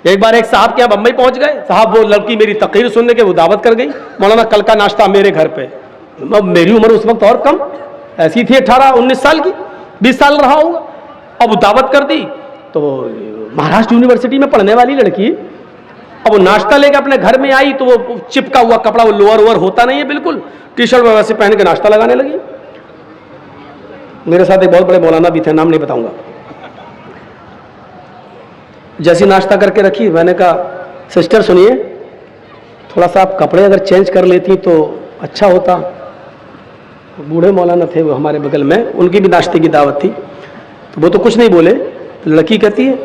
एक बार एक साहब के यहाँ बम्बई पहुंच गए, साहब वो लड़की मेरी तकरीर सुनने के वो दावत कर गई, मौलाना कल का नाश्ता मेरे घर पे। मेरी उम्र उस वक्त और कम ऐसी थी, 18-19 साल की, 20 साल रहा होगा। अब वो दावत कर दी, तो महाराष्ट्र यूनिवर्सिटी में पढ़ने वाली लड़की, अब वो नाश्ता लेके अपने घर में आई तो वो चिपका हुआ कपड़ा, वो लोअर वोअर होता नहीं है बिल्कुल, टी शर्ट वैसे पहन के नाश्ता लगाने लगी। मेरे साथ एक बहुत बड़े मौलाना भी थे, नाम नहीं बताऊंगा। जैसी नाश्ता करके रखी, मैंने कहा सिस्टर सुनिए, थोड़ा सा आप कपड़े अगर चेंज कर लेती तो अच्छा होता। बूढ़े मौलाना थे वो हमारे बगल में, उनकी भी नाश्ते की दावत थी, तो वो तो कुछ नहीं बोले। तो लड़की कहती है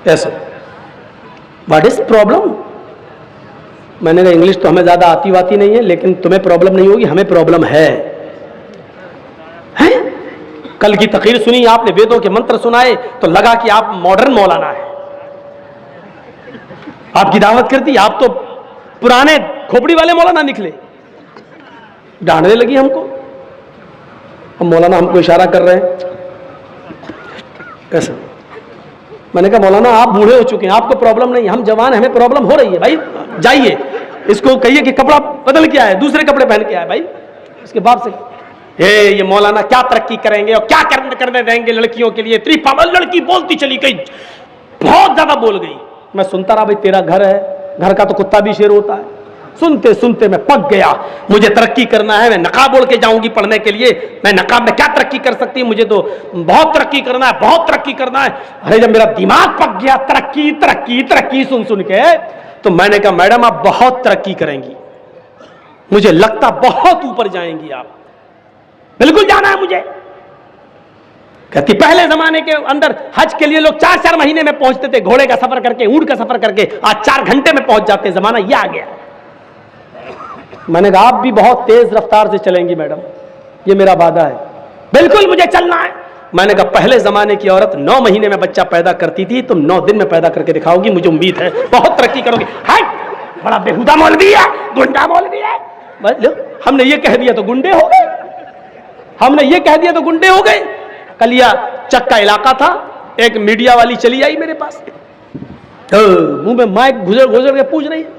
ऐसा, व्हाट इज प्रॉब्लम? मैंने कहा इंग्लिश तो हमें ज्यादा आती वाती नहीं है, लेकिन तुम्हें प्रॉब्लम नहीं होगी, हमें प्रॉब्लम है। कल की तकरीर सुनी आपने, वेदों के मंत्र सुनाए, तो लगा कि आप मॉडर्न मौलाना है, आपकी दावत करती, आप तो पुराने खोपड़ी वाले मौलाना निकले। डांटने लगी हमको। हम मौलाना हमको इशारा कर रहे हैं ऐसा। मैंने कहा मौलाना आप बूढ़े हो चुके हैं, आपको प्रॉब्लम नहीं, हम जवान हैं, हमें प्रॉब्लम हो रही है। भाई जाइए, इसको कहिए कि कपड़ा बदल के आए, दूसरे कपड़े पहन के आए। भाई इसके बाप से ये मौलाना क्या तरक्की करेंगे और क्या करने देंगे लड़कियों के लिए, इतनी पागल लड़की बोलती चली गई, बहुत ज्यादा बोल गई। मैं सुनता रहा, भाई तेरा घर है, घर का तो कुत्ता भी शेर होता है। सुनते सुनते मैं पक गया, मुझे तरक्की करना है, मैं नकाब ओढ़ के जाऊंगी पढ़ने के लिए, मैं नकाब में क्या तरक्की कर सकती हूँ, मुझे तो बहुत तरक्की करना है, बहुत तरक्की करना है। अरे जब मेरा दिमाग पक गया तरक्की तरक्की तरक्की सुन सुन के, तो मैंने कहा मैडम आप बहुत तरक्की करेंगी, मुझे लगता बहुत ऊपर जाएंगी आप, बिल्कुल जाना है मुझे। कहती पहले जमाने के अंदर हज के लिए लोग 4-4 महीने में पहुंचते थे, घोड़े का सफर करके, ऊंट का सफर करके, आज 4 घंटे में पहुंच जाते, जमाना ये आ गया। मैंने कहा आप भी बहुत तेज रफ्तार से चलेंगी मैडम, ये मेरा वादा है, बिल्कुल मुझे चलना है। मैंने कहा पहले जमाने की औरत 9 महीने में बच्चा पैदा करती थी, तुम 9 दिन में पैदा करके दिखाओगी, मुझे उम्मीद है बहुत तरक्की करोगी। हट, बड़ा बेहुदा मौलवी है, गुंडा मौलवी है। हमने ये कह दिया तो गुंडे हो गए, हमने ये कह दिया तो गुंडे हो गए। कलिया चक का इलाका था, एक मीडिया वाली चली आई मेरे पास, मुंह में माइक घुसर के पूछ रही है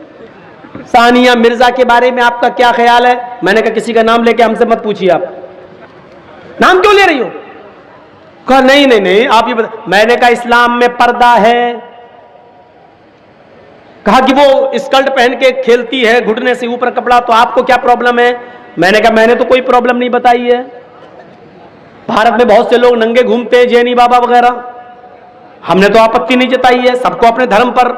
सानिया मिर्जा के बारे में आपका क्या ख्याल है। मैंने कहा किसी का नाम लेके हमसे मत पूछिए, आप नाम क्यों ले रही हो? कहा नहीं नहीं नहीं आप ये बता। मैंने कहा इस्लाम में पर्दा है। कहा कि वो स्कर्ट पहन के खेलती है, घुटने से ऊपर कपड़ा, तो आपको क्या प्रॉब्लम है? मैंने कहा मैंने तो कोई प्रॉब्लम नहीं बताई है, भारत में बहुत से लोग नंगे घूमते हैं, जैनी बाबा वगैरह, हमने तो आपत्ति नहीं जताई है, सबको अपने धर्म पर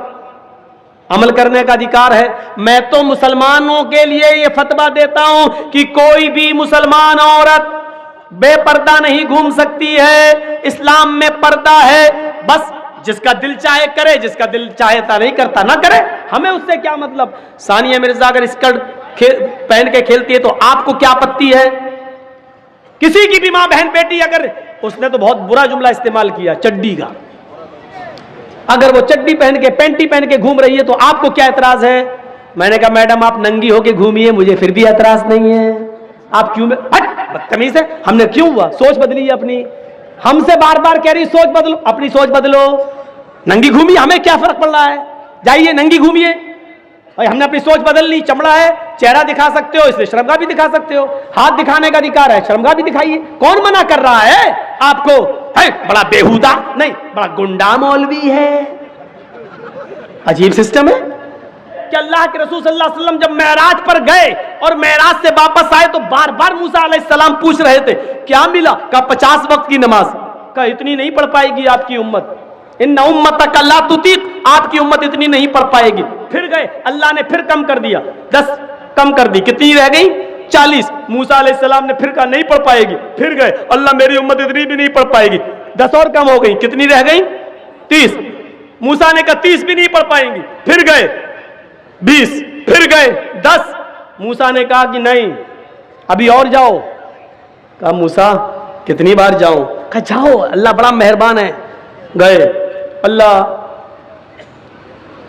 अमल करने का अधिकार है। मैं तो मुसलमानों के लिए यह फतवा देता हूं कि कोई भी मुसलमान औरत बेपर्दा नहीं घूम सकती है, इस्लाम में पर्दा है, बस जिसका दिल चाहे करे, जिसका दिल चाहता नहीं करता ना करे, हमें उससे क्या मतलब। सानिया मिर्जा अगर स्कर्ट पहन के खेलती है तो आपको क्या आपत्ति है? किसी की भी मां बहन बेटी अगर, उसने तो बहुत बुरा जुमला इस्तेमाल किया चड्डी का, अगर वो चड्डी पहन के पैंटी पहन के घूम रही है तो आपको क्या एतराज है? मैंने कहा मैडम आप नंगी होके घूमिए, मुझे फिर भी एतराज नहीं है, आप क्यों? बदतमीज है। हमने क्यों हुआ? सोच बदली अपनी, हमसे बार बार कह रही सोच बदलो, अपनी सोच बदलो, नंगी घूमिए, हमें क्या फर्क पड़ रहा है, जाइए नंगी घूमिए। हमने अपनी सोच बदल ली, चमड़ा है, चेहरा दिखा सकते हो, इसलिए शर्मगाह भी दिखा सकते हो, हाथ दिखाने का अधिकार है, शर्मगाह भी दिखाइए, कौन मना कर रहा है आपको? है बड़ा बेहुदा नहीं, बड़ा गुंडा मौलवी है। अजीब सिस्टम है कि अल्लाह के रसूल सल्लल्लाहु अलैहि वसल्लम जब मेराज पर गए और मेराज से वापस आए तो बार बार मूसा अलैहिस्सलाम पूछ रहे थे क्या मिला? कहा 50 वक्त की नमाज। कहा इतनी नहीं पढ़ पाएगी आपकी उम्मत, इन्ना उम्मतक ला तुतीक, आपकी उम्मत इतनी नहीं पढ़ पाएगी। फिर गए, अल्लाह ने फिर कम कर दिया, 10 कम कर दी, कितनी रह गई? 40। मूसा अलैहिस्सलाम ने फिर कहा नहीं पढ़ पाएगी, फिर गए, अल्लाह मेरी उम्मत इतनी भी नहीं पढ़ पाएगी, 10 और कम हो गई, कितनी रह गई? 30। मूसा ने कहा 30 भी नहीं पढ़ पाएंगी, फिर गए 20, फिर गए 10। मूसा ने कहा कि नहीं अभी और जाओ। कहा मूसा कितनी बार जाऊं? कहा जाओ, अल्लाह बड़ा मेहरबान है। गए, अल्लाह,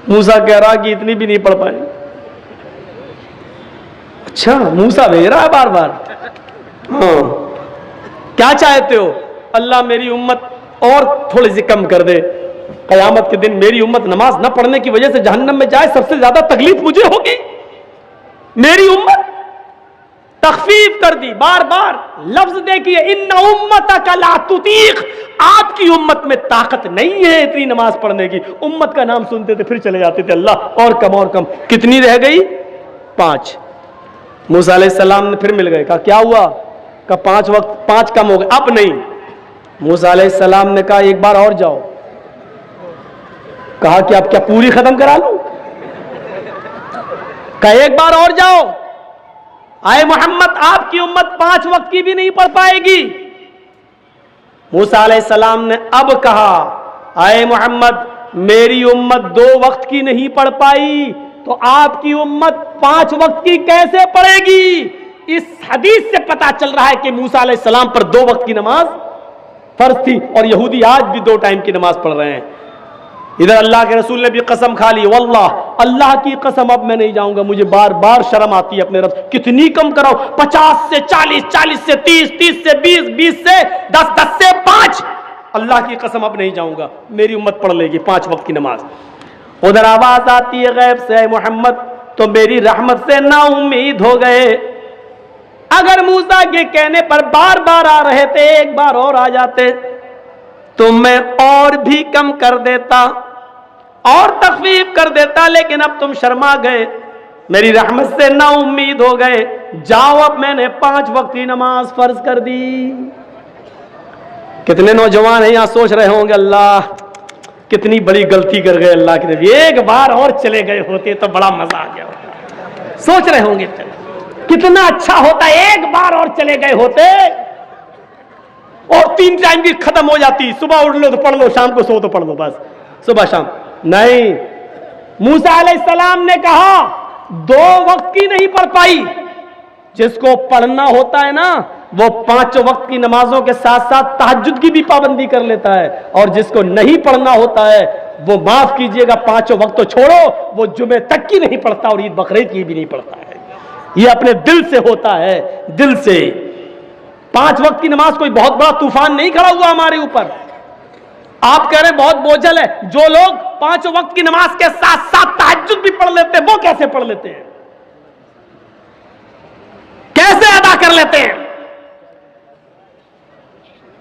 मूसा कह रहा कि इतनी भी नहीं पढ़ पाए। अच्छा, मूसा भेज रहा है बार बार, हाँ क्या चाहते हो? अल्लाह मेरी उम्मत और थोड़ी सी कम कर दे। कयामत के दिन मेरी उम्मत नमाज न पढ़ने की वजह से जहन्नम में जाए, सबसे ज्यादा तकलीफ मुझे होगी। मेरी उम्मत तखफीफ कर दी, बार बार लफ्ज देखिए, इन्ना उम्मतक ला तुतीक, आपकी उम्मत में ताकत नहीं है इतनी नमाज पढ़ने की। उम्मत का नाम सुनते थे फिर चले जाते थे, अल्लाह और कम और कम। कितनी रह गई? 5। मूसा अलैहिस्सलाम ने फिर मिल गए, कहा क्या हुआ? कहा 5 वक्त, 5 कम हो गए। अब नहीं। मूसा अलैहिस्सलाम ने कहा एक बार और जाओ। कहा कि अब क्या पूरी खत्म करा लूं? कहा एक बार और जाओ। आए मोहम्मद, आपकी उम्मत 5 वक्त की भी नहीं पढ़ पाएगी। मूसा अलैहिस्सलाम ने अब कहा, आए मोहम्मद, मेरी उम्मत 2 वक्त की नहीं पढ़ पाई तो आपकी उम्मत 5 वक्त की कैसे पढ़ेगी? इस हदीस से पता चल रहा है कि मूसा अलैहिस्सलाम पर 2 वक्त की नमाज फर्ज थी, और यहूदी आज भी 2 टाइम की नमाज पढ़ रहे हैं। इधर अल्लाह के रसूल ने भी कसम खा ली, वल्लाह, अल्लाह की कसम अब मैं नहीं जाऊंगा, मुझे बार बार शर्म आती है अपने रब। कितनी कम कराओ? 50 से 40, 40 से 30, 30 से 20, 20 से 10, 10 से 5। अल्लाह की कसम अब नहीं जाऊंगा, मेरी उम्मत पढ़ लेगी 5 वक्त की नमाज। उधर आवाज आती है गैब से, मोहम्मद तो मेरी रहमत से ना उम्मीद हो गए। अगर मूसा के कहने पर बार बार आ रहे थे, एक बार और आ जाते तो मैं और भी कम कर देता और तखफीफ कर देता, लेकिन अब तुम शर्मा गए, मेरी रहमत से ना उम्मीद हो गए। जाओ, अब मैंने 5 वक्त की नमाज फर्ज कर दी। कितने नौजवान हैं यहां सोच रहे होंगे, अल्लाह कितनी बड़ी गलती कर गए, अल्लाह के नबी एक बार और चले गए होते तो बड़ा मजा आ गया होता। सोच रहे होंगे कितना अच्छा होता, एक बार और चले गए होते और 3 टाइम की खत्म हो जाती। सुबह उठ लो तो पढ़ लो, शाम को सो तो पढ़ लो, बस सुबह शाम। नहीं, मूसा अलैहिस्सलाम ने कहा 2 वक्त की नहीं पढ़ पाई। जिसको पढ़ना होता है ना, वो 5 वक्त की नमाजों के साथ साथ तहज्जुद की भी पाबंदी कर लेता है, और जिसको नहीं पढ़ना होता है वो माफ कीजिएगा 5 वक्त तो छोड़ो, वो जुमे तक की नहीं पढ़ता और ईद बकरीद की भी नहीं पढ़ता है। ये अपने दिल से होता है, दिल से। 5 वक्त की नमाज कोई बहुत बड़ा तूफान नहीं खड़ा हुआ हमारे ऊपर। आप कह रहे बहुत बोझल है। जो लोग 5 वक्त की नमाज के साथ साथ तहज्जुद भी पढ़ लेते हैं, वो कैसे पढ़ लेते हैं, कैसे अदा कर लेते हैं?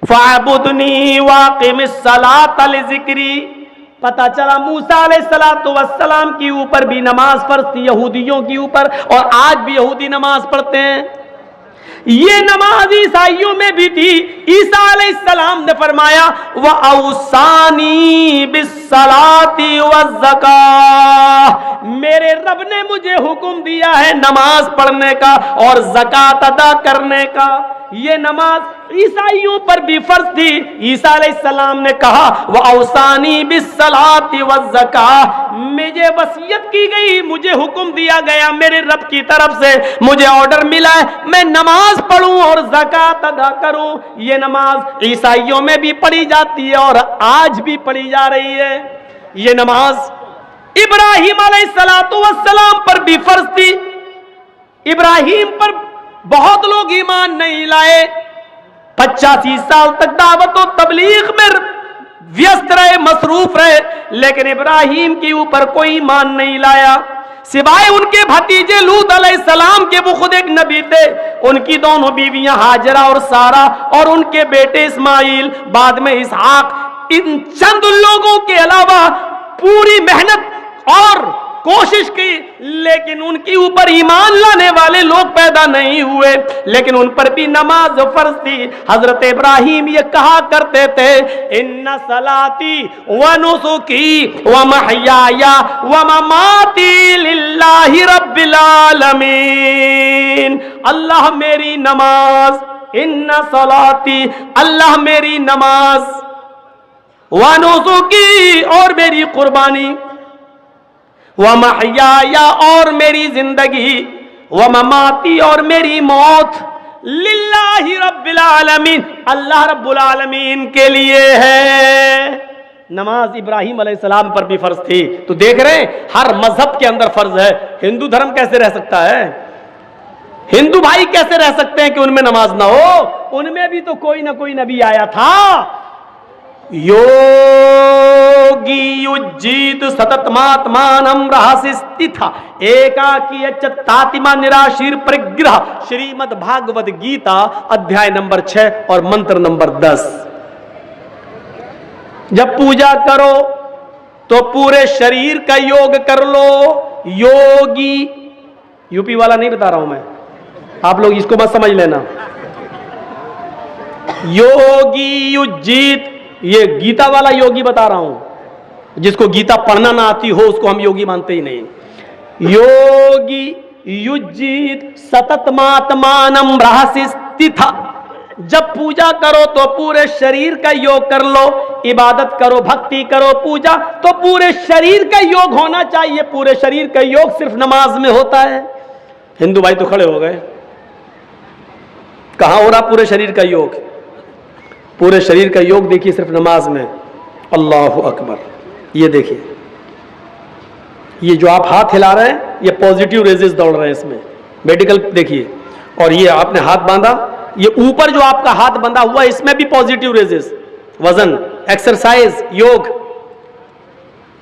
फ़अब्दुनी वाक़िमिस सलात लिज़िक्री। पता चला मूसा अलैहिस्सलातु वस्सलाम के ऊपर भी नमाज फर्ज थी, यहूदियों के ऊपर, और आज भी यहूदी नमाज पढ़ते हैं। ये नमाज ईसाइयों में भी थी। ईसा अलैहिस्सलाम ने फरमाया, व औसानी बिस्सलाती वज़्ज़कात, मेरे रब ने मुझे हुक्म दिया है नमाज पढ़ने का और ज़कात अदा करने का। ये नमाज ईसाइयों पर भी फर्ज थी। ईसा अलैहिस्सलाम ने कहा, व औसानी बिस्सलाती वज़्ज़कात, मुझे वसीयत की गई, मुझे हुक्म दिया गया मेरे रब की तरफ से, मुझे ऑर्डर मिला है मैं नमाज पढ़ूं और ज़कात अदा करूं। ये नमाज ईसाइयों में भी पढ़ी जाती है और आज भी पढ़ी जा रही है। ये नमाज इब्राहिम अलैहिस्सलातु वस्सलाम पर भी फर्ज थी। इब्राहिम पर बहुत लोग ईमान नहीं लाए, 85 साल तक दावत और तबलीग में व्यस्त रहे, मसरूफ रहे, लेकिन इब्राहिम के ऊपर कोई ईमान नहीं लाया सिवाय उनके भतीजे लूत अलैहिस्सलाम के। वो खुद एक नबी थे। उनकी दोनों बीवियां हाजरा और सारा, और उनके बेटे इस्माइल, बाद में इसहाक। इन चंद लोगों के अलावा पूरी मेहनत और कोशिश की, लेकिन उनके ऊपर ईमान लाने वाले लोग पैदा नहीं हुए, लेकिन उन पर भी नमाज फर्ज थी। हजरत इब्राहिम ये कहा करते थे, इन्ना सलाती व नुसुकी व महयाया व ममाती लिल्लाहि रब्बिल आलमीन। अल्लाह मेरी नमाज, इन्ना सलाती, अल्लाह मेरी नमाज, व नुसुकी, और मेरी कुर्बानी, व महयाया, और मेरी जिंदगी, व ममाती, और मेरी मौत, लिल्लाहि रब्बिल आलमीन, अल्लाह रब्बुल आलमीन के लिए है। नमाज इब्राहिम अलैहिस्सलाम पर भी फर्ज थी। तो देख रहे हैं हर मजहब के अंदर फर्ज है। हिंदू धर्म कैसे रह सकता है? हिंदू भाई कैसे रह सकते हैं कि उनमें नमाज ना हो? उनमें भी तो कोई ना कोई नबी आया था। योगी युज्जीत सततमात्मानं रहसि स्थिता एकाकी तातिमा निराशीर परिग्रह। श्रीमद् भागवत गीता अध्याय नंबर 6 और मंत्र नंबर 10। जब पूजा करो तो पूरे शरीर का योग कर लो। योगी, यूपी वाला नहीं बता रहा हूं मैं, आप लोग इसको बस समझ लेना। योगी युज्जीत, ये गीता वाला योगी बता रहा हूं। जिसको गीता पढ़ना ना आती हो उसको हम योगी मानते ही नहीं। योगी युज्जीत सततमात्मानं रहसि स्थिता। जब पूजा करो तो पूरे शरीर का योग कर लो। इबादत करो, भक्ति करो, पूजा तो पूरे शरीर का योग होना चाहिए। पूरे शरीर का योग सिर्फ नमाज में होता है। हिंदू भाई तो खड़े हो गए, कहां हो रहा पूरे शरीर का योग? पूरे शरीर का योग देखिए सिर्फ नमाज में। अल्लाहु अकबर। ये देखिए, ये जो आप हाथ हिला रहे हैं ये पॉजिटिव रेजेस दौड़ रहे हैं इसमें, मेडिकल देखिए। और ये आपने हाथ बांधा, ये ऊपर जो आपका हाथ बंधा हुआ इसमें भी पॉजिटिव रेजेस। वजन, एक्सरसाइज, योग।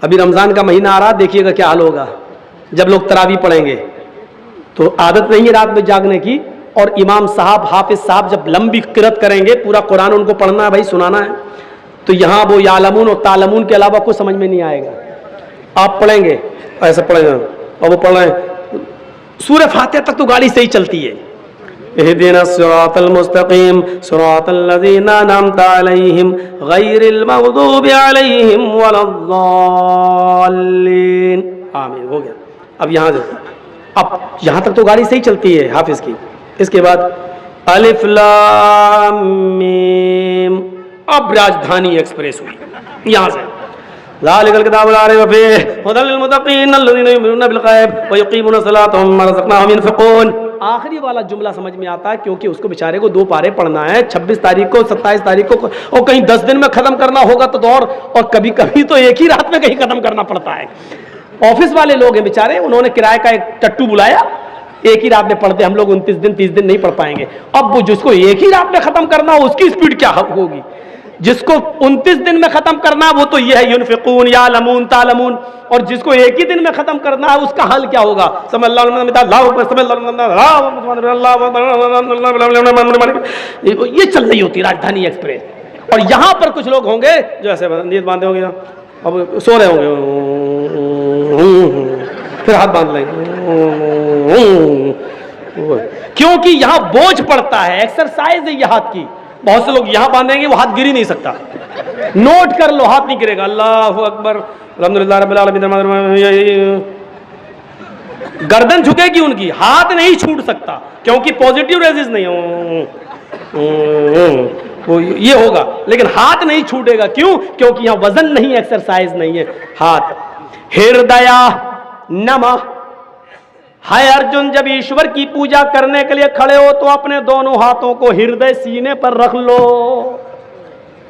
अभी रमजान का महीना आ रहा, देखिएगा क्या हाल होगा जब लोग तरावी पढ़ेंगे। तो आदत नहीं है रात में जागने की, और इमाम साहब, हाफिज साहब जब लंबी किरत करेंगे, पूरा कुरान उनको पढ़ना है भाई, सुनाना है, तो यहां वो यालमून और तालमून के अलावा कुछ समझ में नहीं आएगा। आप पढ़ेंगे, ऐसे पढ़ेंगे और वो पढ़ रहे हैं, सूरह फातिहा तक तो गाड़ी सही चलती है। इहदिना सिरातल मुस्तकीम सिरातल लज़ीना अनअमता अलैहिम गैरिल मग़दूबि अलैहिम वलद्दाल्लीन। आमीन, हो गया। अब यहां से, अब यहां तक तो गाड़ी सही चलती है हाफिज की। इसके बाद अलिफ लाम मीम। अब राजधानी एक्सप्रेस हुई यहां से। ज़ालिकल किताबु ला रैब फीह हुदल लिल मुत्तक़ीन अल्लज़ीना युमिनूना बिल गैब व युक़ीमूना सलाता व मिम्मा रज़क़नाहुम यunफ़िक़ून। आखिरी वाला जुमला समझ में आता है क्योंकि उसको बेचारे को 2 पारे पढ़ना है, 26 तारीख को, 27 तारीख को, और कहीं 10 दिन में खत्म करना होगा तो और कभी कभी तो एक ही रात में कहीं खत्म करना पड़ता है। ऑफिस वाले लोग हैं बेचारे, उन्होंने किराए का एक टट्टू बुलाया, एक ही रात में पढ़ते। हम लोग 29 दिन 30 दिन नहीं पढ़ पाएंगे। अब वो जिसको एक ही रात में खत्म करना हो उसकी स्पीड क्या होगी? जिसको 29 दिन में खत्म करना वो तो ये है युनफिकून यालमून तालमून, और जिसको एक ही दिन में खत्म करना है उसका हल क्या होगा? ये चल रही होती राजधानी एक्सप्रेस। और यहां पर कुछ लोग होंगे जो ऐसे नींद बांधे होंगे, अब सो रहे होंगे, फिर हाथ बांध लेंगे, क्योंकि यहां बोझ पड़ता है, एक्सरसाइज है ये हाथ की। बहुत से लोग यहां बांधेंगे वो हाथ गिर ही नहीं सकता। नोट कर लो, हाथ नहीं गिरेगा। अल्लाहु अकबर, अल्हम्दुलिल्लाह रब्बिल आलमीन। गर्दन झुकेगी उनकी, हाथ नहीं छूट सकता क्योंकि पॉजिटिव रेजिस नहीं वो ये होगा, लेकिन हाथ नहीं छूटेगा। क्यों? क्योंकि यहां वजन नहीं, एक्सरसाइज नहीं है। हाथ हृदय नमः। हाय अर्जुन, जब ईश्वर की पूजा करने के लिए खड़े हो तो अपने दोनों हाथों को हृदय सीने पर रख लो।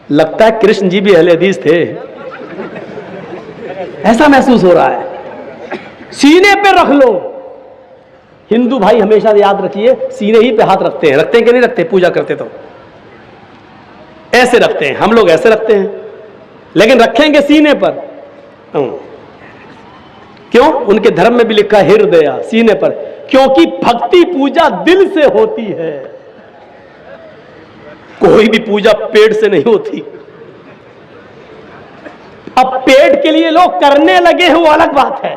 लगता है कृष्ण जी भी अहले हदीस थे, ऐसा महसूस हो रहा है। सीने पे रख लो। हिंदू भाई हमेशा याद रखिए, सीने ही पे हाथ रखते हैं। रखते हैं कि नहीं रखते? पूजा करते तो ऐसे रखते हैं, हम लोग ऐसे रखते हैं, लेकिन रखेंगे सीने पर। क्यों? उनके धर्म में भी लिखा है हृदय, सीने पर, क्योंकि भक्ति पूजा दिल से होती है। कोई भी पूजा पेट से नहीं होती। अब पेट के लिए लोग करने लगे हैं वो अलग बात है।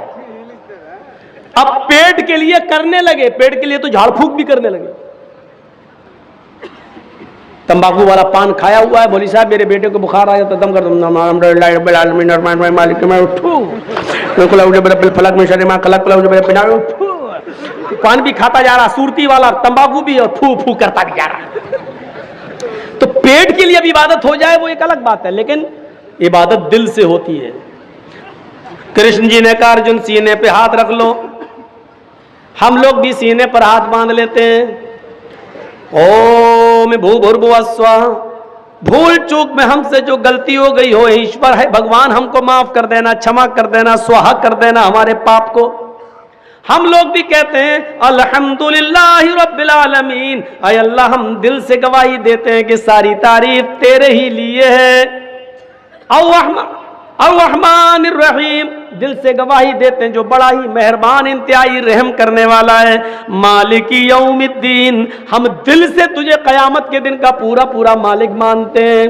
अब पेट के लिए करने लगे, पेट के लिए तो झाड़ फूक भी करने लगे। तंबाकू वाला पान खाया हुआ है, बोली साहब मेरे बेटे को बुखार आया तो दम कर दो, पान भी खाता जा रहा, सूरती वाला तंबाकू भी, और फू फू करता भी जा रहा। तो पेट के लिए अब इबादत हो जाए वो एक अलग बात है, लेकिन इबादत दिल से होती है। कृष्ण जी ने कहा अर्जुन सीने पे हाथ रख लो। हम लोग भी सीने पर हाथ बांध लेते हैं। ओम भूर्भुवः स्वः। भूल चूक में हमसे जो गलती हो गई हो, ईश्वर है भगवान हमको माफ कर देना, क्षमा कर देना, स्वाहा कर देना हमारे पाप को। हम लोग भी कहते हैं अल्हम्दुलिल्लाहि रब्बिल आलमीन। अय अल्लाह, हम दिल से गवाही देते हैं कि सारी तारीफ तेरे ही लिए है। अर्रहमानिर रहीम, दिल से गवाही देते हैं जो बड़ा ही मेहरबान इंतहाई रहम करने वाला है। मालिकी यौमिद्दीन, हम दिल से तुझे कयामत के दिन का पूरा पूरा मालिक मानते हैं।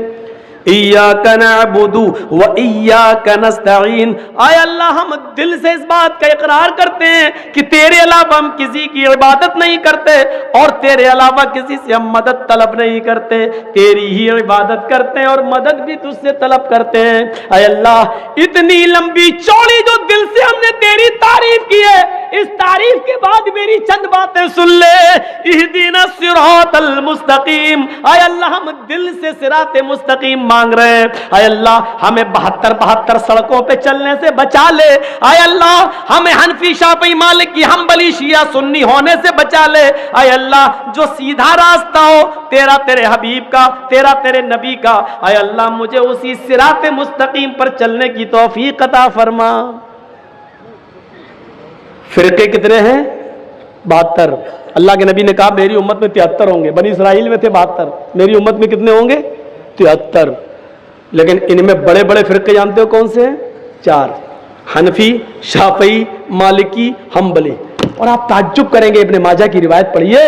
इय्याका नअबुदु व इय्याका नस्तईन, आय अल्लाह हम दिल से इस बात का इकरार करते हैं कि तेरे अलावा हम किसी की इबादत नहीं करते और तेरे अलावा किसी से हम मदद तलब नहीं करते, तेरी ही इबादत करते हैं और मदद भी तुझसे तलब करते हैं। आय अल्लाह इतनी लंबी चौड़ी जो दिल से हमने तेरी तारीफ की है, इस तारीफ के बाद मेरी चंद बातें सुन ले। इहदिना सिरातल मुस्तकीम, आय अल्लाह हम दिल से सिराते मुस्तकीम मांग रहे हैं। आय अल्लाह हमें 72 सड़कों पे चलने से बचा ले। आय अल्लाह हमें हनफी, शाफी, मालिकी, हम्बली, शिया, सुन्नी होने से बचा ले। आय अल्लाह जो सीधा रास्ता हो तेरा, तेरे हबीब का, तेरा तेरे नबी का, आय अल्लाह मुझे उसी सिराते मुस्तकीम पर चलने की तौफीक अता फरमा। फिरके कितने हैं? 72। अल्लाह के नबी ने कहा मेरी उम्मत में 73 होंगे, बनी इसराइल में थे 72, मेरी उम्मत में कितने होंगे? 73। लेकिन इनमें बड़े बड़े फिरके जानते हो कौन से हैं? 4, हनफी, शाफई, मालिकी, हम्बली। और आप ताज्जुब करेंगे, इब्ने माजा की रिवायत पढ़िए,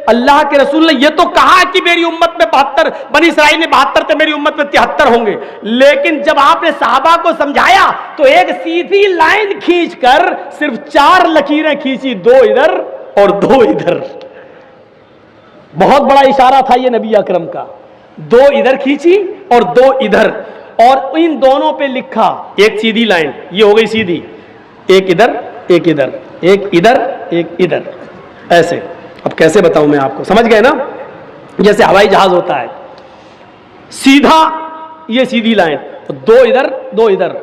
अल्लाह के रसूल ने यह तो कहा कि मेरी उम्मत में 72, बनी इसराइल में 72 थे, मेरी उम्मत में 73 होंगे, लेकिन जब आपने सहाबा को समझाया तो एक सीधी लाइन खींचकर सिर्फ 4 लकीरें खींची, 2 इधर और 2 इधर। बहुत बड़ा इशारा था यह नबी अकरम का। 2 इधर खींची और 2 इधर, और इन दोनों पे लिखा एक सीधी लाइन, ये हो गई सीधी, एक इधर एक इधर, एक इधर एक इधर, ऐसे। अब कैसे बताऊं मैं आपको, समझ गए ना? जैसे हवाई जहाज होता है, सीधा ये सीधी लाइन, 2 इधर 2 इधर।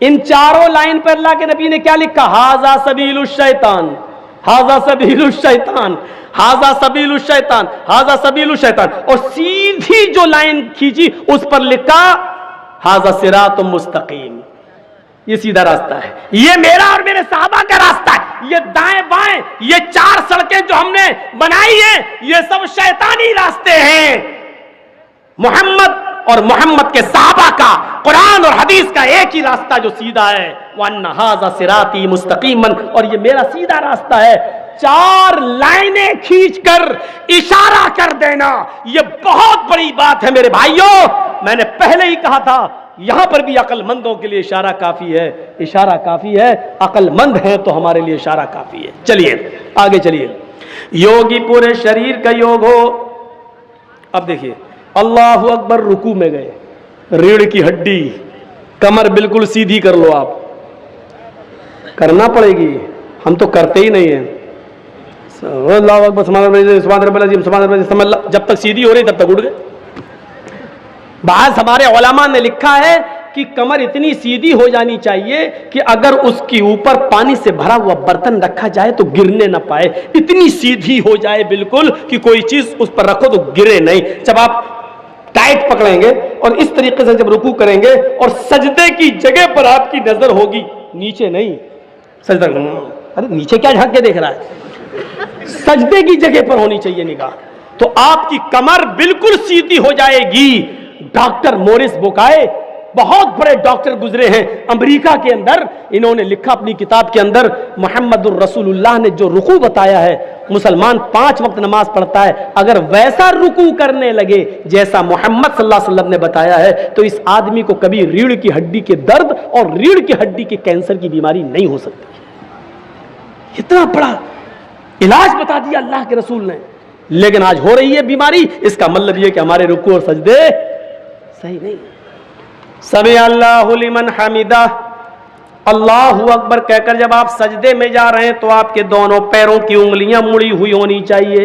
इन चारों लाइन पर अल्लाह के नबी ने क्या लिखा? हाजा सबीलुश शैतान, हाजा सबीलुश शैतान, हाजा सबीलुश शैतान, हाजा सबीलुश शैतान। और सीधी जो लाइन खींची उस पर लिखा हाजा सिरातुम मुस्तकीम, ये सीधा रास्ता है, ये मेरा और मेरे साहबा का रास्ता है। ये दाएं बाएं, ये 4 सड़कें जो हमने बनाई है, ये सब शैतानी रास्ते हैं। मोहम्मद और मोहम्मद के साहबा का, कुरान और हदीस का एक ही रास्ता जो सीधा है, वन्ना हाजा सिराती मुस्तकीमन, और ये मेरा सीधा रास्ता है। 4 लाइनें खींचकर इशारा कर देना, यह बहुत बड़ी बात है मेरे भाइयों। मैंने पहले ही कहा था, यहां पर भी अक्लमंदों के लिए इशारा काफी है, इशारा काफी है। अक्लमंद है तो हमारे लिए इशारा काफी है। चलिए आगे चलिए। योगी पूरे शरीर का योग हो। अब देखिए, अल्लाहु अकबर, रुकू में गए, रीढ़ की हड्डी, कमर बिल्कुल सीधी कर लो। आप करना पड़ेगी, हम तो करते ही नहीं है। अल्लाहु अकबर, जब तक सीधी हो रही तब तक उठ गए। बाज़ हमारे उलमा ने लिखा है कि कमर इतनी सीधी हो जानी चाहिए कि अगर उसके ऊपर पानी से भरा हुआ बर्तन रखा जाए तो गिरने ना पाए, इतनी सीधी हो जाए बिल्कुल कि कोई चीज उस पर रखो तो गिरे नहीं। जब आप टाइट पकड़ेंगे और इस तरीके से जब रुकू करेंगे और सजदे की जगह पर आपकी नजर होगी, नीचे नहीं। सजदा, अरे नीचे क्या झांक के देख रहा है? सजदे की जगह पर होनी चाहिए निगाह, तो आपकी कमर बिल्कुल सीधी हो जाएगी। डॉक्टर मोरिस बुकाए, बहुत बड़े डॉक्टर गुजरे हैं अमेरिका के अंदर, इन्होंने लिखा अपनी किताब के अंदर, मुहम्मदुर रसूलुल्लाह ने जो रुकू बताया है, मुसलमान 5 वक्त नमाज पढ़ता है, अगर वैसा रुकू करने लगे जैसा मोहम्मद सल्लल्लाहु अलैहि वसल्लम ने बताया है, तो इस आदमी को कभी रीढ़ की हड्डी के दर्द और रीढ़ की हड्डी के कैंसर की बीमारी नहीं हो सकती। इतना बड़ा इलाज बता दिया अल्लाह के रसूल ने, लेकिन आज हो रही है बीमारी। इसका मतलब यह कि हमारे रुकू और सजदे सही नहीं। समी अल्लाहु लिमन हमिदा, अल्लाहु अकबर कहकर जब आप सजदे में जा रहे हैं तो आपके दोनों पैरों की उंगलियां मुड़ी हुई होनी चाहिए,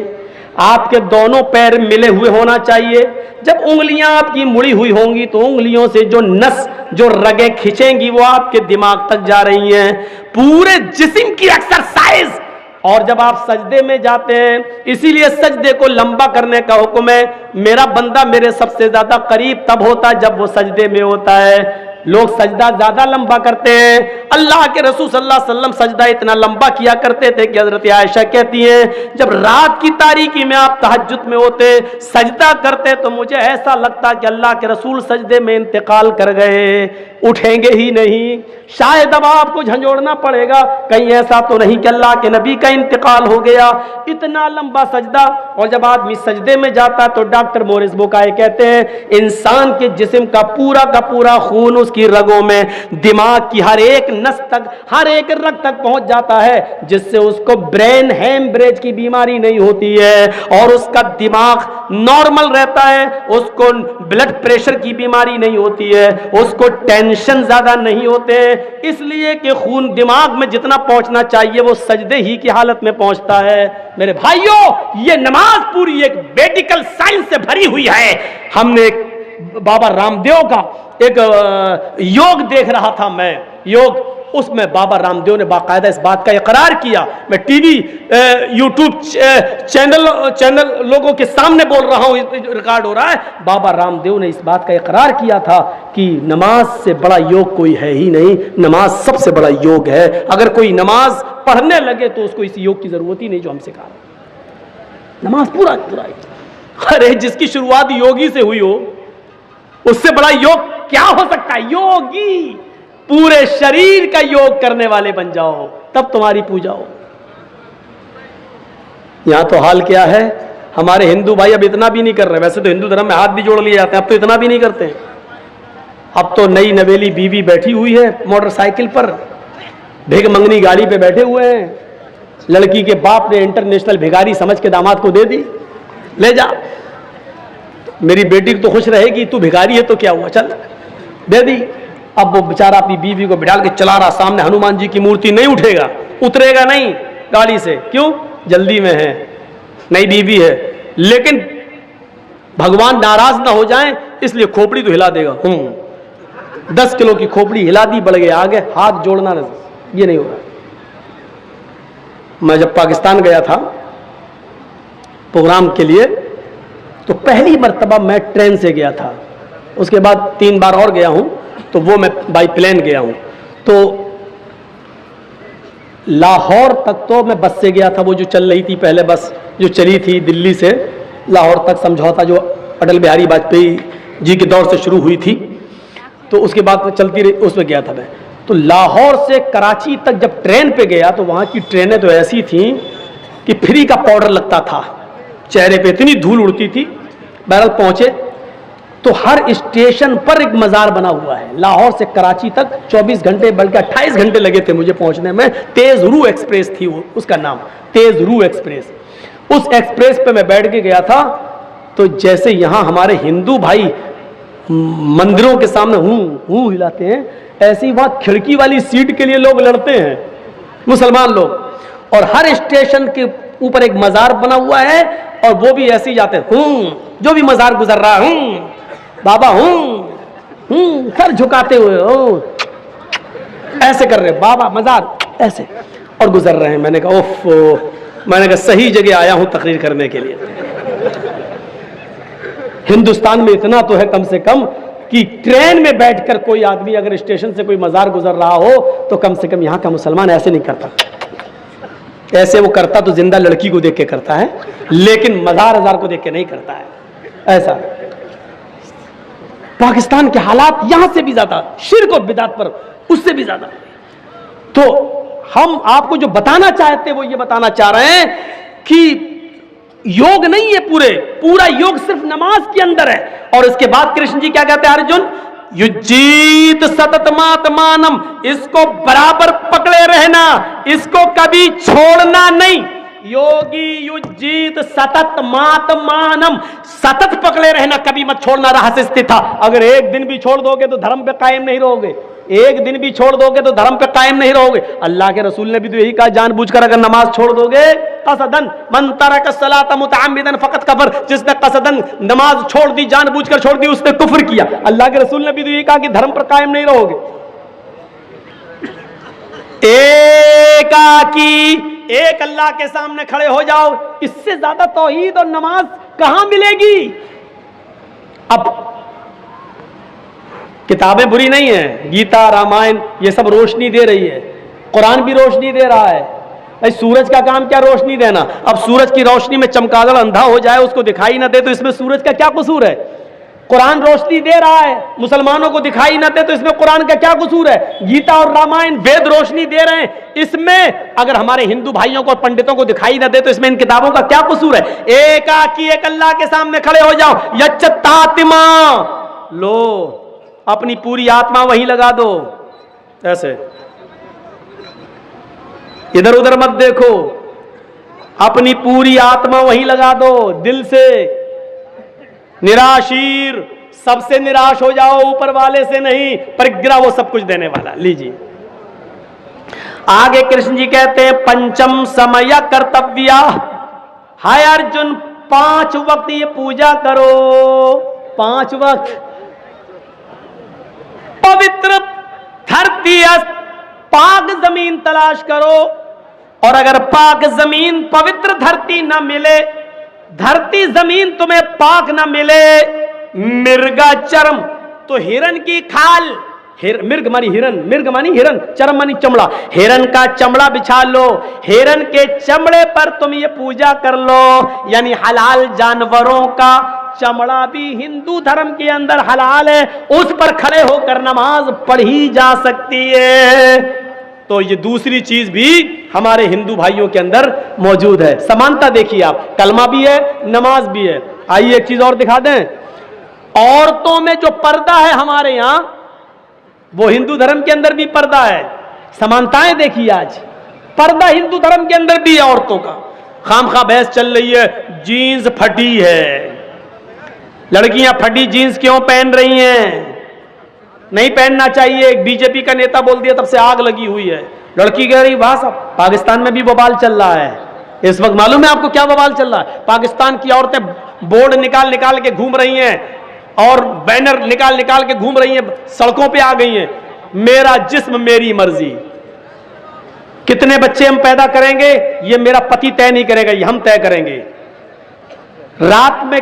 आपके दोनों पैर मिले हुए होना चाहिए। जब उंगलियां आपकी मुड़ी हुई होंगी तो उंगलियों से जो नस, जो रगें खिंचेंगी वो आपके दिमाग तक जा रही हैं, पूरे जिस्म की एक्सरसाइज। और जब आप सजदे में जाते हैं, इसीलिए सजदे को लंबा करने का हुक्म है। मेरा बंदा मेरे सबसे ज्यादा करीब तब होता है जब वो सजदे में होता है। लोग सजदा ज्यादा लंबा करते हैं। अल्लाह के रसूल सल्लल्लाहु अलैहि वसल्लम सजदा इतना लंबा किया करते थे कि हजरत आयशा कहती हैं, जब रात की तारीकी में आप तहज्जुद में होते, सजदा करते, तो मुझे ऐसा लगता कि अल्लाह के रसूल सजदे में इंतकाल कर गए, उठेंगे ही नहीं। शायद अब आपको झंझोड़ना पड़ेगा, कहीं ऐसा तो नहीं कि अल्लाह के नबी का इंतकाल हो गया। इतना लंबा सजदा। और जब आदमी सजदे में जाता तो डॉक्टर मोरिस बुकाई कहते हैं, इंसान के जिस्म का पूरा खून उसकी रगों में, दिमाग की हर एक नस तक, हर एक रग तक पहुंच जाता है, जिससे उसको ब्रेन हेमरेज की बीमारी नहीं होती है और उसका दिमाग नॉर्मल रहता है, उसको ब्लड प्रेशर की बीमारी नहीं होती है, उसको टेंशन ज्यादा नहीं होते, इसलिए कि खून दिमाग में जितना पहुंचना चाहिए वो सजदे ही की हालत में पहुंचता है। मेरे भाइयों, ये नमाज पूरी एक मेडिकल साइंस से भरी हुई है। हमने बाबा रामदेव का एक योग देख रहा था मैं, योग, उसमें बाबा रामदेव ने बाकायदा इस बात का इकरार किया। मैं टीवी यूट्यूब चैनल लोगों के सामने बोल रहा हूं, रिकॉर्ड हो रहा है। बाबा रामदेव ने इस बात का इकरार किया था कि नमाज से बड़ा योग कोई है ही नहीं, नमाज सबसे बड़ा योग है। अगर कोई नमाज पढ़ने लगे तो उसको इस योग की जरूरत ही नहीं जो हम सिखा रहे। नमाज पूरा। अरे जिसकी शुरुआत योगी से हुई हो, उससे बड़ा योग क्या हो सकता है? योगी, पूरे शरीर का योग करने वाले बन जाओ, तब तुम्हारी पूजा हो। यहां तो हाल क्या है, हमारे हिंदू भाई अब इतना भी नहीं कर रहे। वैसे तो हिंदू धर्म में हाथ भी जोड़ लिए जाते हैं, अब तो इतना भी नहीं करते हैं। अब तो नई नवेली बीवी बैठी हुई है मोटरसाइकिल पर, भिग मंगनी गाड़ी पे बैठे हुए हैं, लड़की के बाप ने इंटरनेशनल भिखारी समझ के दामाद को दे दी, ले जा, मेरी बेटी तो खुश रहेगी, तू भिखारी है तो क्या हुआ, चल दे दी। अब वो बेचारा अपनी बीवी को बिठा के चला रहा, सामने हनुमान जी की मूर्ति, नहीं उठेगा, उतरेगा नहीं गाड़ी से, क्यों? जल्दी में है, नई बीवी है। लेकिन भगवान नाराज ना हो जाए इसलिए खोपड़ी तो हिला देगा। 10 किलो की खोपड़ी हिला दी, बढ़ गया आगे, हाथ जोड़ना नहीं, ये नहीं हो रहा। मैं जब पाकिस्तान गया था प्रोग्राम के लिए, तो पहली मर्तबा मैं ट्रेन से गया था, उसके बाद 3 बार और गया हूं, तो वो मैं बाई प्लेन गया हूं। तो लाहौर तक तो मैं बस से गया था, वो जो चल रही थी पहले बस जो चली थी दिल्ली से लाहौर तक, समझौता जो अटल बिहारी वाजपेयी जी के दौर से शुरू हुई थी, तो उसके बाद चलती रही, उसमें गया था मैं। तो लाहौर से कराची तक जब ट्रेन पे गया तो वहां की ट्रेनें तो ऐसी थी कि फ्री का पाउडर लगता था चेहरे पे, इतनी धूल उड़ती थी। बहरहाल पहुंचे तो हर स्टेशन पर एक मजार बना हुआ है। लाहौर से कराची तक 24 घंटे बल्कि 28 घंटे लगे थे मुझे पहुंचने में। तेज रू एक्सप्रेस थी वो, उसका नाम तेज रू एक्सप्रेस। उस एक्सप्रेस पे मैं बैठ के गया था, तो जैसे यहां हमारे हिंदू भाई मंदिरों के सामने हूं हिलाते हैं, ऐसे ही वहां खिड़की वाली सीट के लिए लोग लड़ते हैं मुसलमान लोग। और हर स्टेशन के ऊपर एक मजार बना हुआ है, और वो भी ऐसे ही जाते हैं, जो भी मजार गुजर रहा है, बाबा सर झुकाते हुए ऐसे कर रहे, बाबा मजार ऐसे, और गुजर रहे हैं। मैंने कहा ओफो, मैंने कहा सही जगह आया हूं तकरीर करने के लिए। हिंदुस्तान में इतना तो है कम से कम कि ट्रेन में बैठकर कोई आदमी अगर स्टेशन से कोई मजार गुजर रहा हो तो कम से कम यहां का मुसलमान ऐसे नहीं करता। ऐसे वो करता तो जिंदा लड़की को देख के करता है, लेकिन मजार को देख के नहीं करता है। ऐसा पाकिस्तान के हालात यहां से भी ज्यादा शिर्क और बिदात पर, उससे भी ज्यादा। तो हम आपको जो बताना चाहते हैं वो ये बताना चाह रहे हैं कि योग नहीं है, पूरा योग सिर्फ नमाज के अंदर है। और इसके बाद कृष्ण जी क्या कहते हैं, अर्जुन युजीत सततमात्मानम, इसको बराबर पकड़े रहना, इसको कभी छोड़ना नहीं। योगी युजीत सततमात्मानम, सतत पकड़े रहना, कभी मत छोड़ना, रहस्य स्थित था। अगर एक दिन भी छोड़ दोगे तो धर्म पे कायम नहीं रहोगे, एक दिन भी छोड़ दोगे तो धर्म पे कायम नहीं रहोगे। अल्लाह के रसूल ने भी तो यही कहा, जानबूझकर अगर नमाज छोड़ दोगे, कसदन मन तरक सलात मुतअम्मिदन फकत कफर, जिसने कसदन नमाज छोड़ दी, जानबूझकर छोड़ दी, उसने कुफ्र किया। अल्लाह के रसूल ने भी तो यही कहा कि धर्म पर कायम नहीं रहोगे। एक अल्लाह के सामने खड़े हो जाओ, इससे ज्यादा तौहीद और नमाज कहां मिलेगी। अब किताबें बुरी नहीं है, गीता रामायण ये सब रोशनी दे रही है, कुरान भी रोशनी दे रहा है। भाई सूरज का काम क्या रोशनी देना। अब सूरज की रोशनी में चमगादड़ अंधा हो जाए, उसको दिखाई ना दे, तो इसमें सूरज का क्या कसूर है। कुरान रोशनी दे रहा है, मुसलमानों को दिखाई ना दे, तो इसमें कुरान का क्या कसूर है। गीता और रामायण वेद रोशनी दे रहे हैं, इसमें अगर हमारे हिंदू भाइयों को और पंडितों को दिखाई ना दे, तो इसमें इन किताबों का क्या कसूर है। एक अल्लाह के सामने खड़े हो जाओ, यच्चतात्मा लो, अपनी पूरी आत्मा वहीं लगा दो, ऐसे इधर उधर मत देखो, अपनी पूरी आत्मा वहीं लगा दो, दिल से निराशीर, सबसे निराश हो जाओ, ऊपर वाले से नहीं, परिग्रह वो सब कुछ देने वाला। लीजिए आगे कृष्ण जी कहते हैं पंचम समय कर्तव्य। हाय अर्जुन 5 वक्त ये पूजा करो, 5 वक्त। पवित्र धरती पाक जमीन तलाश करो, और अगर पाक जमीन पवित्र धरती ना मिले, धरती जमीन तुम्हें पाक ना मिले, मिर्गा चर्म तो हिरन की खाल, मिर्ग मानी हिरन, मिर्ग मानी हिरन, चर्म मानी चमड़ा, हिरन का चमड़ा बिछा लो, हिरन के चमड़े पर तुम ये पूजा कर लो। यानी हलाल जानवरों का चमड़ा भी हिंदू धर्म के अंदर हलाल है, उस पर खड़े होकर नमाज पढ़ी जा सकती है। तो ये दूसरी चीज भी हमारे हिंदू भाइयों के अंदर मौजूद है। समानता देखिए आप, कलमा भी है, नमाज भी है। आइए एक चीज और दिखा दें, औरतों में जो पर्दा है हमारे यहां, वो हिंदू धर्म के अंदर भी पर्दा है। समानताएं देखिए, आज पर्दा हिंदू धर्म के अंदर भी है औरतों का। खामखा बहस चल रही है, जीन्स फटी है, लड़कियां फटी जीन्स क्यों पहन रही हैं, नहीं पहनना चाहिए। एक बीजेपी का नेता बोल दिया, तब से आग लगी हुई है। लड़की कह रही वाह साहब, पाकिस्तान में भी बवाल चल रहा है इस वक्त। मालूम है आपको क्या बवाल चल रहा है? पाकिस्तान की औरतें बोर्ड निकाल निकाल के घूम रही हैं और बैनर निकाल निकाल के घूम रही हैं, सड़कों पे आ गई हैं, मेरा जिस्म मेरी मर्जी। कितने बच्चे हम पैदा करेंगे ये मेरा पति तय नहीं करेगा, ये हम तय करेंगे। रात में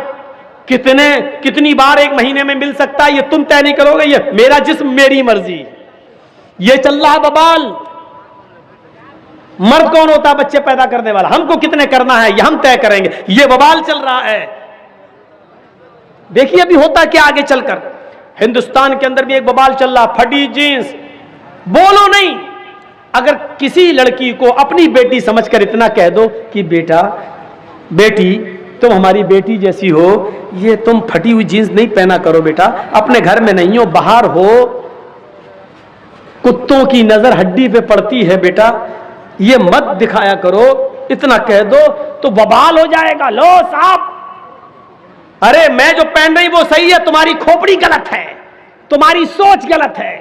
कितनी बार एक महीने में मिल सकता है ये तुम तय नहीं करोगे, ये मेरा जिस्म मेरी मर्जी। ये चल रहा है बवाल। मर्द कौन होता है बच्चे पैदा करने वाला? हमको कितने करना है ये हम तय करेंगे, ये बवाल चल रहा है। देखिए अभी होता क्या आगे चलकर। हिंदुस्तान के अंदर भी एक बवाल चल रहा, फटी जींस। बोलो नहीं, अगर किसी लड़की को अपनी बेटी समझकर इतना कह दो कि बेटा बेटी तुम हमारी बेटी जैसी हो, ये तुम फटी हुई जीन्स नहीं पहना करो बेटा, अपने घर में नहीं हो बाहर हो, कुत्तों की नजर हड्डी पे पड़ती है बेटा, ये मत दिखाया करो, इतना कह दो तो बवाल हो जाएगा। लो साहब, अरे मैं जो पहन रही वो सही है, तुम्हारी खोपड़ी गलत है, तुम्हारी सोच गलत है।